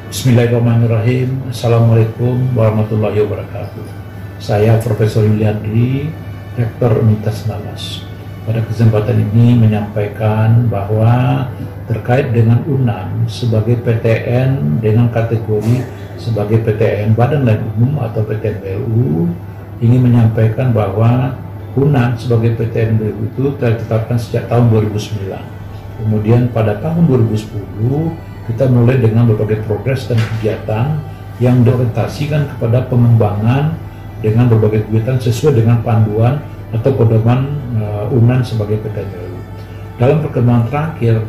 Bismillahirrahmanirrahim. Assalamualaikum warahmatullahi wabarakatuh. Saya Profesor Yuliandri, Rektor Universitas 19. Pada kesempatan ini menyampaikan bahwa terkait dengan UNAN sebagai PTN dengan kategori sebagai PTN Badan Lain Umum atau PTN BLU, ingin menyampaikan bahwa UNAN sebagai PTN BLU itu telah ditetapkan sejak tahun 2009. Kemudian pada tahun 2010 kita mulai dengan berbagai progres dan kegiatan yang diorientasikan kepada pengembangan dengan berbagai kegiatan sesuai dengan panduan atau pedoman UNAN sebagai PTN BLU. Dalam perkembangan terakhir,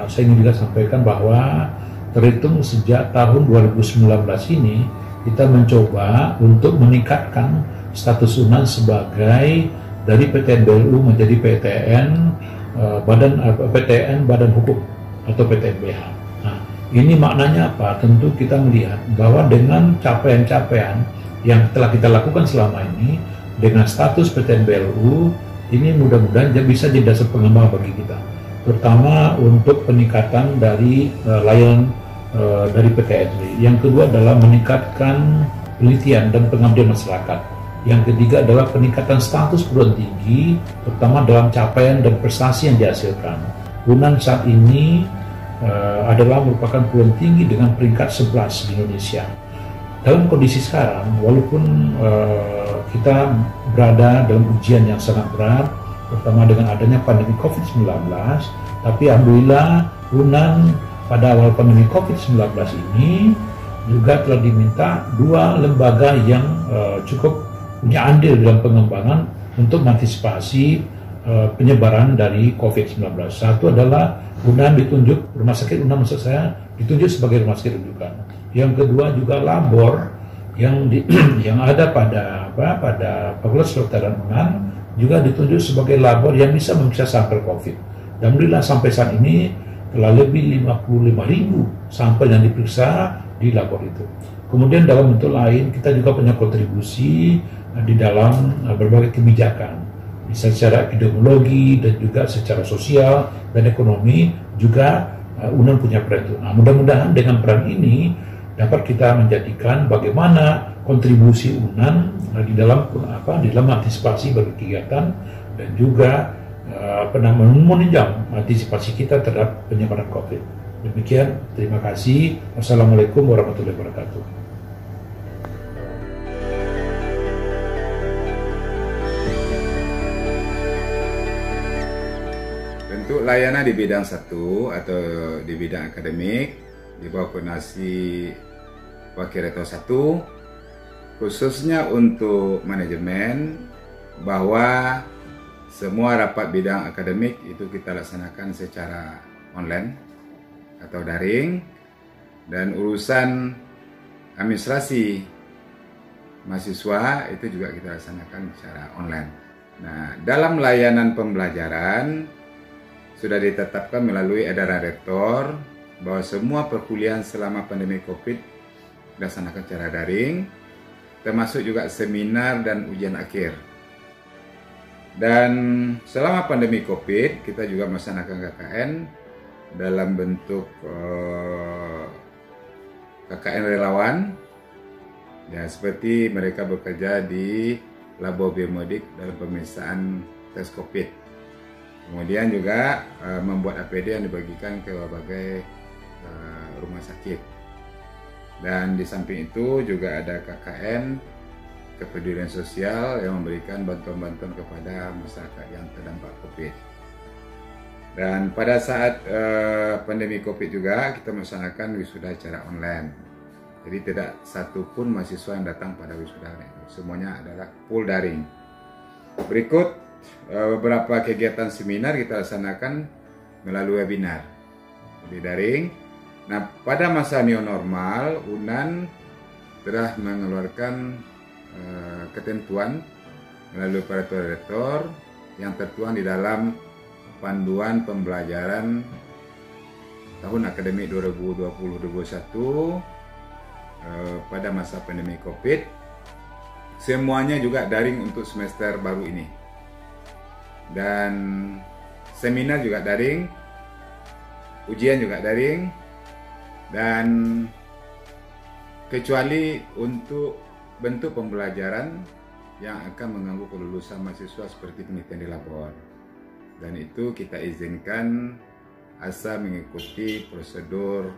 saya ingin juga sampaikan bahwa terhitung sejak tahun 2019 ini, kita mencoba untuk meningkatkan status UNAN sebagai dari PTN BLU menjadi PTN Badan Hukum atau PTN BH. Nah, ini maknanya apa? Tentu kita melihat bahwa dengan capaian-capaian yang telah kita lakukan selama ini dengan status PTN BLU, ini mudah-mudahan bisa jadi dasar pengembangan bagi kita, terutama untuk peningkatan dari layanan dari PTN. Yang kedua adalah meningkatkan penelitian dan pengabdian masyarakat. Yang ketiga adalah peningkatan status perguruan tinggi, terutama dalam capaian dan prestasi yang dihasilkan. UNAN saat ini adalah merupakan perguruan tinggi dengan peringkat 11 di Indonesia. Dalam kondisi sekarang, walaupun kita berada dalam ujian yang sangat berat, terutama dengan adanya pandemi COVID-19, tapi alhamdulillah UNAN pada awal pandemi COVID-19 ini juga telah diminta dua lembaga yang cukup punya andil dalam pengembangan untuk mengantisipasi penyebaran dari COVID-19. Satu adalah UNAN ditunjuk, rumah sakit UNAN maksud saya, ditunjuk sebagai rumah sakit rujukan. Yang kedua juga labor yang ada pada Fakultas Kedokteran UNAN juga ditunjuk sebagai labor yang bisa memeriksa sampel COVID. Dan alhamdulillah sampai saat ini telah lebih 55.000 sampel yang diperiksa di labor itu. Kemudian dalam bentuk lain kita juga punya kontribusi di dalam berbagai kebijakan, bisa secara epidemiologi dan juga secara sosial dan ekonomi juga UNAN punya peran itu. Nah, mudah-mudahan dengan peran ini dapat kita menjadikan bagaimana kontribusi UNAN di dalam antisipasi bagi kegiatan dan juga menunjang antisipasi kita terhadap penyebaran COVID. Demikian, terima kasih. Wassalamualaikum warahmatullahi wabarakatuh. Untuk layanan di bidang satu atau di bidang akademik di bawah koordinasi Wakil Rektor 1, khususnya untuk manajemen, bahwa semua rapat bidang akademik itu kita laksanakan secara online atau daring, dan urusan administrasi mahasiswa itu juga kita laksanakan secara online. Nah, dalam layanan pembelajaran sudah ditetapkan melalui edaran rektor bahwa semua perkuliahan selama pandemi COVID dilaksanakan secara daring, termasuk juga seminar dan ujian akhir. Dan selama pandemi COVID kita juga melaksanakan KKN dalam bentuk KKN relawan, ya, seperti mereka bekerja di Labor Biomedik dalam pemeriksaan tes COVID. Kemudian juga membuat APD yang dibagikan ke berbagai rumah sakit. Dan di samping itu juga ada KKN kepedulian sosial yang memberikan bantuan-bantuan kepada masyarakat yang terdampak COVID. Dan pada saat pandemi COVID juga kita melaksanakan wisuda secara online. Jadi tidak satu pun mahasiswa yang datang pada wisuda, semuanya adalah full daring. Berikut beberapa kegiatan seminar kita laksanakan melalui webinar, jadi daring. Nah, pada masa new normal, UNAN telah mengeluarkan ketentuan melalui peraturan rektor yang tertuang di dalam panduan pembelajaran tahun akademik 2020-2021 pada masa pandemi COVID. Semuanya juga daring untuk semester baru ini. Dan seminar juga daring, ujian juga daring, dan kecuali untuk bentuk pembelajaran yang akan mengganggu kelulusan mahasiswa seperti penelitian di labor. Dan itu kita izinkan asal mengikuti prosedur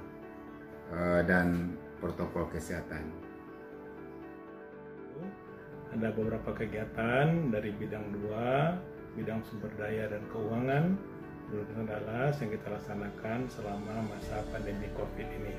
dan protokol kesehatan. Ada beberapa kegiatan dari bidang 2, bidang sumber daya dan keuangan Universitas Andalas yang kita laksanakan selama masa pandemi COVID ini.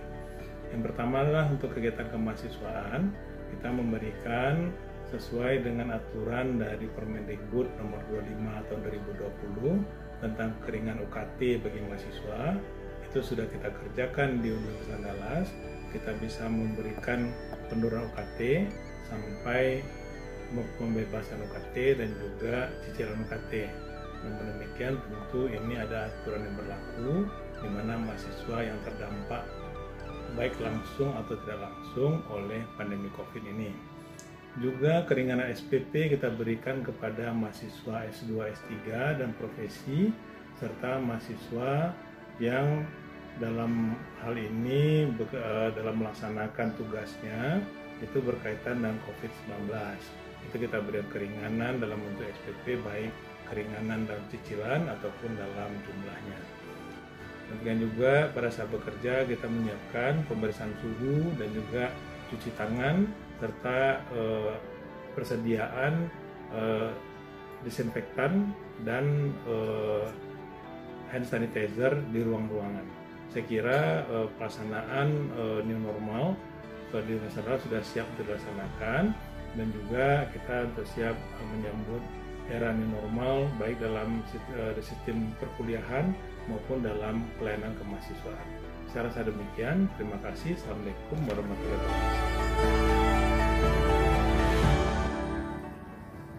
Yang pertama adalah untuk kegiatan kemahasiswaan, kita memberikan sesuai dengan aturan dari Permendikbud nomor 25 tahun 2020 tentang keringan UKT bagi mahasiswa. Itu sudah kita kerjakan di Universitas Andalas. Kita bisa memberikan penurunan UKT sampai pembebasan UKT dan juga cicilan UKT. Namun demikian tentu ini ada aturan yang berlaku di mana mahasiswa yang terdampak baik langsung atau tidak langsung oleh pandemi COVID ini. Juga keringanan SPP kita berikan kepada mahasiswa S2, S3 dan profesi serta mahasiswa yang dalam hal ini dalam melaksanakan tugasnya itu berkaitan dengan COVID-19. Itu kita berikan keringanan dalam bentuk SPP, baik keringanan dalam cicilan ataupun dalam jumlahnya. Demikian juga pada saat bekerja kita menyiapkan pemeriksaan suhu dan juga cuci tangan serta persediaan disinfektan dan hand sanitizer di ruang-ruangan. Saya kira pelaksanaan new normal di Universitas sudah siap dilaksanakan dan juga kita siap menyambut era new normal baik dalam sistem perkuliahan maupun dalam pelayanan kemahasiswaan. Saya rasa demikian. Terima kasih. Assalamualaikum warahmatullahi wabarakatuh.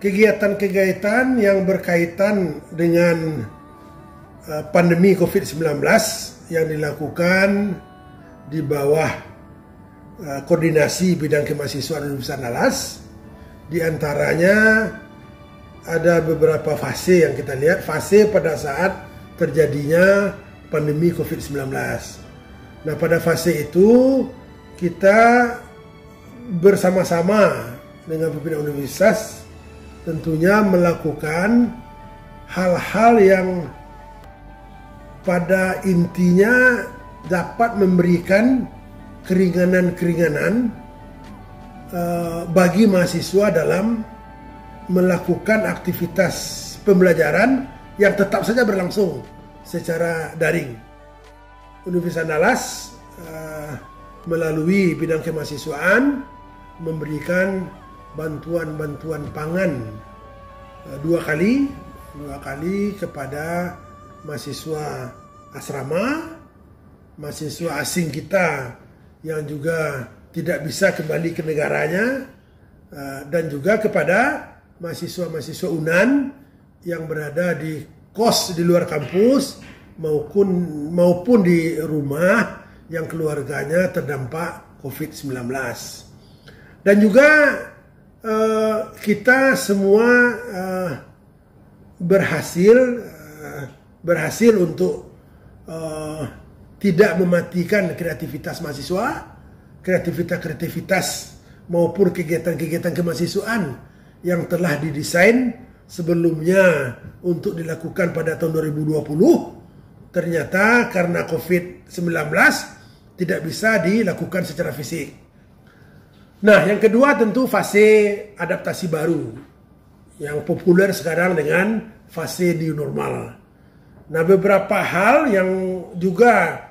Kegiatan-kegiatan yang berkaitan dengan pandemi COVID-19 yang dilakukan di bawah koordinasi bidang kemahasiswaan Universitas Andalas, di antaranya ada beberapa fase yang kita lihat. Fase pada saat terjadinya pandemi COVID-19. Nah, pada fase itu kita bersama-sama dengan pimpinan universitas tentunya melakukan hal-hal yang pada intinya dapat memberikan keringanan-keringanan bagi mahasiswa dalam melakukan aktivitas pembelajaran yang tetap saja berlangsung secara daring. Universitas Andalas melalui bidang kemahasiswaan memberikan bantuan-bantuan pangan dua kali kepada mahasiswa asrama, mahasiswa asing kita yang juga tidak bisa kembali ke negaranya, dan juga kepada mahasiswa-mahasiswa UNAN yang berada di kos di luar kampus maupun di rumah yang keluarganya terdampak COVID-19. Dan juga kita semua berhasil untuk tidak mematikan kreativitas mahasiswa, kreativitas maupun kegiatan-kegiatan kemahasiswaan yang telah didesain sebelumnya untuk dilakukan pada tahun 2020. Ternyata karena COVID-19 tidak bisa dilakukan secara fisik. Nah, yang kedua tentu fase adaptasi baru yang populer sekarang dengan fase new normal. Nah, beberapa hal yang juga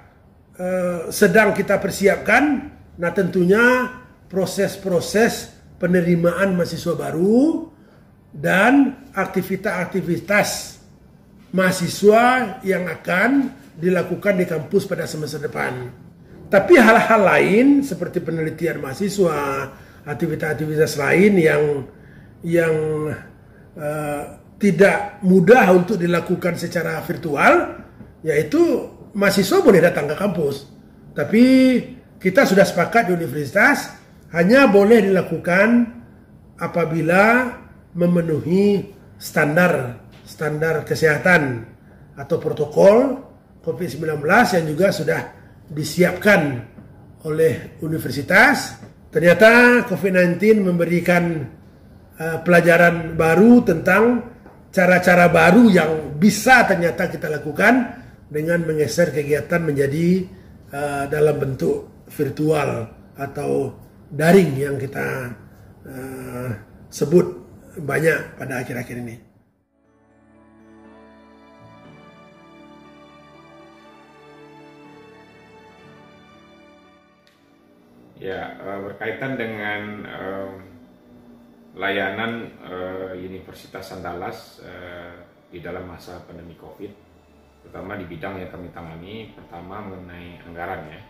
sedang kita persiapkan. Nah, tentunya proses-proses penerimaan mahasiswa baru dan aktivitas-aktivitas mahasiswa yang akan dilakukan di kampus pada semester depan. Tapi hal-hal lain seperti penelitian mahasiswa, aktivitas-aktivitas lain yang tidak mudah untuk dilakukan secara virtual, yaitu mahasiswa boleh datang ke kampus. Tapi kita sudah sepakat di universitas hanya boleh dilakukan apabila memenuhi standar kesehatan atau protokol COVID-19 yang juga sudah disiapkan oleh universitas Ternyata COVID-19 memberikan pelajaran baru tentang cara-cara baru yang bisa ternyata kita lakukan dengan menggeser kegiatan menjadi dalam bentuk virtual atau daring yang kita sebut banyak pada akhir-akhir ini. Ya, berkaitan dengan layanan Universitas Andalas di dalam masa pandemi COVID, terutama di bidang yang kami tangani, pertama mengenai anggaran ya.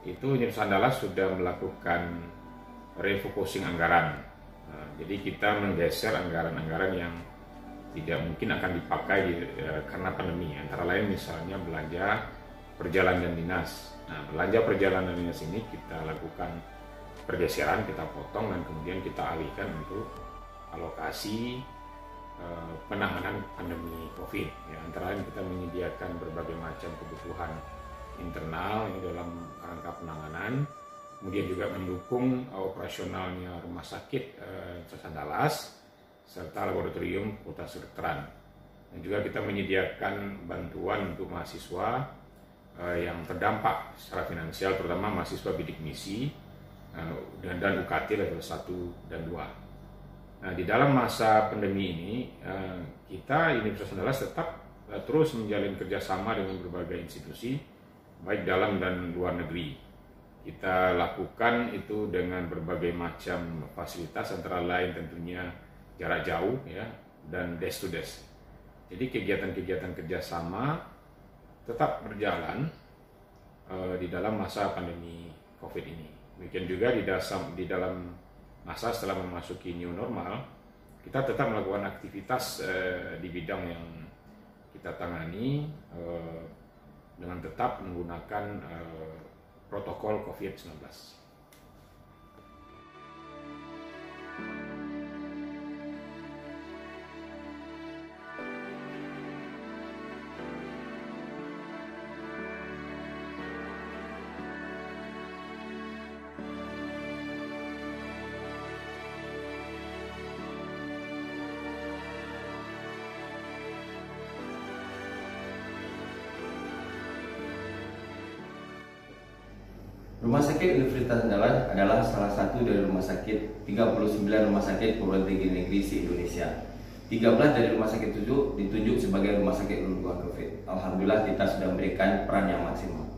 Itu Universitas Andalas sudah melakukan refocusing anggaran. Jadi kita menggeser anggaran-anggaran yang tidak mungkin akan dipakai karena pandemi. Antara lain misalnya belanja perjalanan dinas. Nah, belanja perjalanan dinas ini kita lakukan pergeseran, kita potong dan kemudian kita alihkan untuk alokasi penanganan pandemi COVID. Ya, antara lain kita menyediakan berbagai macam kebutuhan internal ini dalam rangka penanganan, kemudian juga mendukung operasionalnya rumah sakit Universitas Andalas serta laboratorium Fakultas Kedokteran. Dan juga kita menyediakan bantuan untuk mahasiswa yang terdampak secara finansial, terutama mahasiswa bidik misi dan UKT level 1 dan 2. Nah, di dalam masa pandemi ini, kita Universitas Andalas tetap terus menjalin kerjasama dengan berbagai institusi, baik dalam dan luar negeri. Kita lakukan itu dengan berbagai macam fasilitas, antara lain tentunya jarak jauh ya, dan desk to desk. Jadi kegiatan-kegiatan kerjasama tetap berjalan di dalam masa pandemi COVID ini. Demikian juga di dalam masa setelah memasuki new normal, kita tetap melakukan aktivitas di bidang yang kita tangani dengan tetap menggunakan protokol COVID-19. Rumah sakit Universitas Andalas adalah salah satu dari rumah sakit 39 rumah sakit perguruan tinggi negeri se-Indonesia. 13 dari rumah sakit itu ditunjuk sebagai rumah sakit rujukan COVID. Alhamdulillah kita sudah memberikan peran yang maksimal.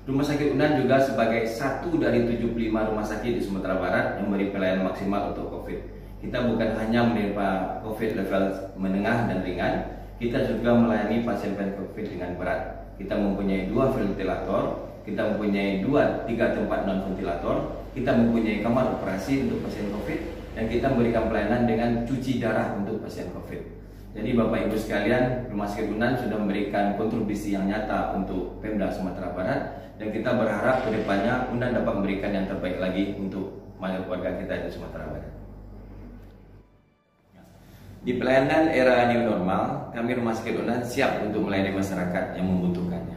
Rumah sakit UNAN juga sebagai satu dari 75 rumah sakit di Sumatera Barat yang memberi pelayanan maksimal untuk COVID. Kita bukan hanya menerima COVID level menengah dan ringan, kita juga melayani pasien-pasien COVID dengan berat. Kita mempunyai 2 ventilator, kita mempunyai 3 tempat non-ventilator, kita mempunyai kamar operasi untuk pasien COVID, dan kita memberikan pelayanan dengan cuci darah untuk pasien COVID. Jadi Bapak Ibu sekalian, Rumah Sakit UNAN sudah memberikan kontribusi yang nyata untuk Pemda Sumatera Barat, dan kita berharap ke depannya UNAN dapat memberikan yang terbaik lagi untuk warga kita di Sumatera Barat. Di pelayanan era new normal, kami Rumah Sakit UNAN siap untuk melayani masyarakat yang membutuhkannya.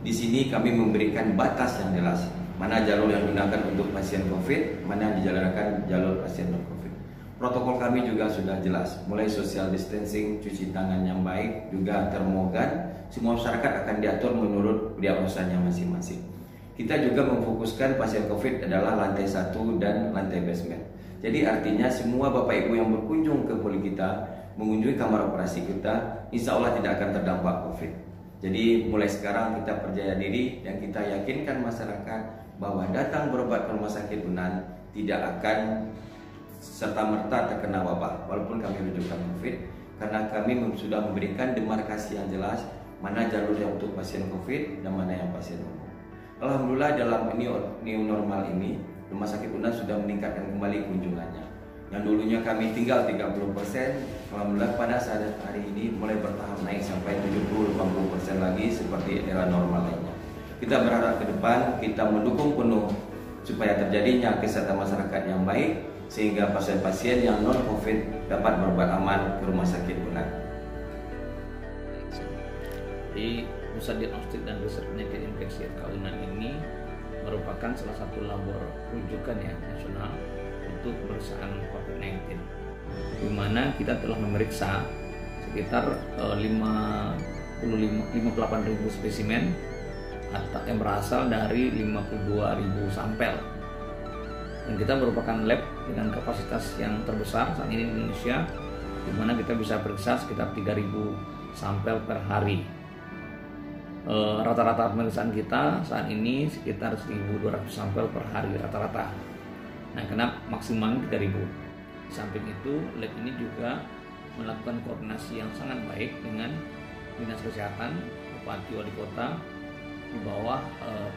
Di sini kami memberikan batas yang jelas, mana jalur yang digunakan untuk pasien COVID, mana yang dijalankan jalur pasien non-COVID. Protokol kami juga sudah jelas, mulai social distancing, cuci tangan yang baik, juga termogan. Semua masyarakat akan diatur menurut diagnosanya masing-masing. Kita juga memfokuskan pasien COVID adalah lantai 1 dan lantai basement. Jadi artinya semua Bapak Ibu yang berkunjung ke poli kita, mengunjungi kamar operasi kita, insya Allah tidak akan terdampak COVID. Jadi mulai sekarang kita percaya diri dan kita yakinkan masyarakat bahwa datang berobat ke Rumah Sakit UNAN tidak akan serta-merta terkena wabah walaupun kami rujukan COVID, karena kami sudah memberikan demarkasi yang jelas mana jalur yang untuk pasien COVID dan mana yang pasien umum. Alhamdulillah dalam new normal ini Rumah Sakit UNAN sudah meningkatkan kembali kunjungannya. Yang dulunya kami tinggal 30%, alhamdulillah pada saat hari ini mulai bertahap naik sampai 70-80% lagi seperti era normal lainnya. Kita berharap ke depan kita mendukung penuh supaya terjadinya kesehatan masyarakat yang baik, sehingga pasien-pasien yang non-COVID dapat berobat aman ke Rumah Sakit UNAN. Di Pusat Diagnostik dan Riset Penyakit Infeksi UNAN ini merupakan salah satu labor rujukan ya nasional untuk pemeriksaan COVID-19, di mana kita telah memeriksa sekitar 58.000 spesimen yang berasal dari 52.000 sampel. Dan kita merupakan lab dengan kapasitas yang terbesar saat ini di Indonesia, di mana kita bisa periksa sekitar 3.000 sampel per hari. Rata-rata pemeriksaan kita saat ini sekitar 1.200 sampel per hari rata-rata. Nah, kenapa maksimal 3.000? Di samping itu, lab ini juga melakukan koordinasi yang sangat baik dengan Dinas Kesehatan, Bupati Wali Kota di bawah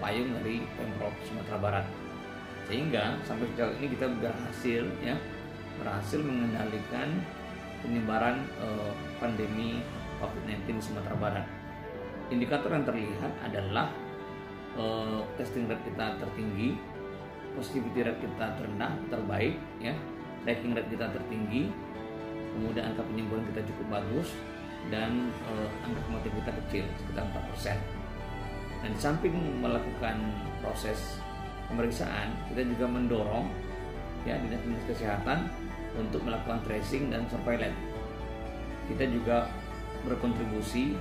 payung dari Pemprov Sumatera Barat. Sehingga sampai sejauh ini kita berhasil mengendalikan penyebaran pandemi COVID-19 di Sumatera Barat. Indikator yang terlihat adalah testing rate kita tertinggi, positivity rate kita terendah, terbaik, ya, tracking rate kita tertinggi, kemudian angka penyembuhan kita cukup bagus, dan angka kematian kita kecil, sekitar 4%. Dan di samping melakukan proses pemeriksaan, kita juga mendorong ya dinas kesehatan untuk melakukan tracing dan surveillance. Kita juga berkontribusi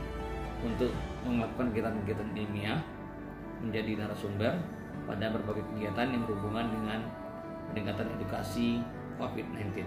untuk melakukan kegiatan-kegiatan ilmiah, menjadi narasumber pada berbagai kegiatan yang berhubungan dengan peningkatan edukasi COVID-19.